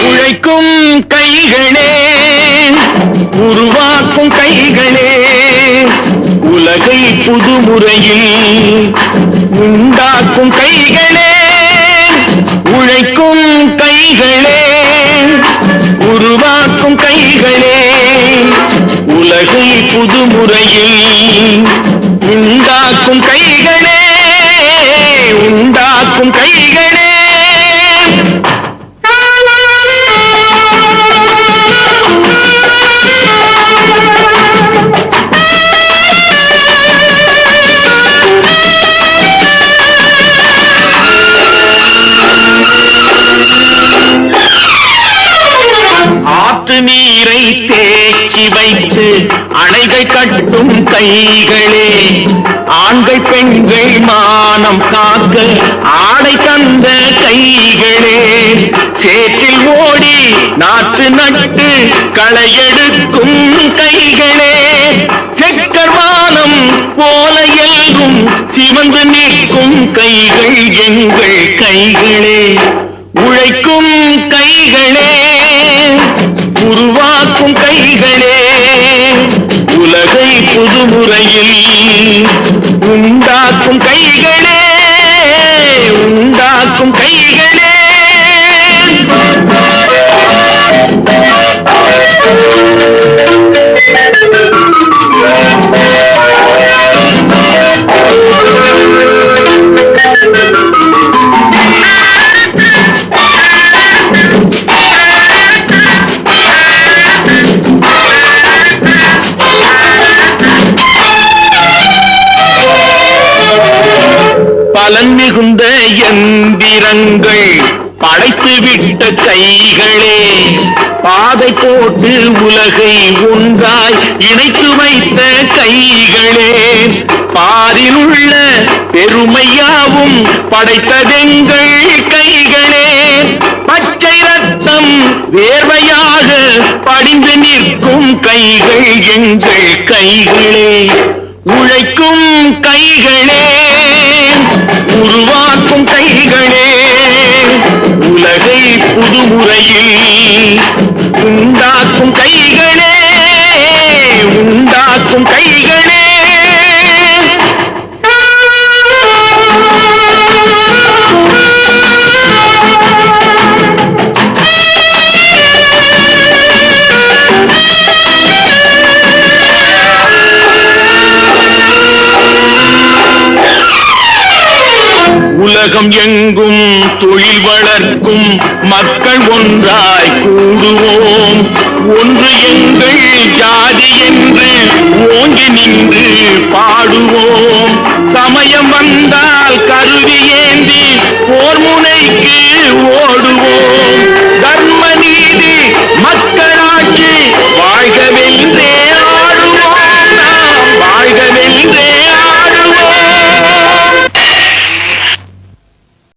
உழைக்கும் கைகளே, உருவாக்கும் கைகளே, உலகை புதுமுறையில் உண்டாக்கும் கைகளே. உழைக்கும் கைகளே, உருவாக்கும் கைகளே, உலகை புதுமுறையில் உண்டாக்கும் கைகளே, உண்டாக்கும் கைகளே. ஆற்று நீரை தேக்கி வைத்து அணைகள் கட்டும் கைகளே, ஆண்கள் பெண்கள் மானம் காக்க ஆடை தந்த கைகளே, சேற்றில் ஓடி நாற்று நட்டு களையெடுக்கும் கைகளே, செக்கர்வானம் போல எல்லும் சிவந்து நிற்கும் கைகள் எங்கள் கைகளே. உழைக்கும் கைகளே, உருவாக்கும் கைகளே, உலகை புதுமுறையில் உண்டாக்கும் கைகளே, உண்டாக்கும் கைகளே. பலன் மிகுந்த எந்திரங்கள் படைத்துவிட்ட கைகளே, பாதை போட்டு உலகை ஒன்றாய் இணைத்து வைத்த கைகளே, பாரில் உள்ள பெருமையாவும் படைத்ததெங்கள் கைகளே, பச்சை ரத்தம் வேர்வையாக படிந்து நிற்கும் கைகள் எங்கள் கைகளே. உழைக்கும் கைகளே, உருவாக்கும் கைகளே, உலகை புதுமுறையில் உண்டாக்கும் கைகளே, உண்டாக்கும் கைகளே. உலகம் எங்கும் தொழில் வளர்க்கும் மக்கள் ஒன்றாய் கூடுவோம், ஒன்று எங்கள் ஜாதி என்று ஓங்கி நின்று பாடுவோம். சமயம் வந்தால்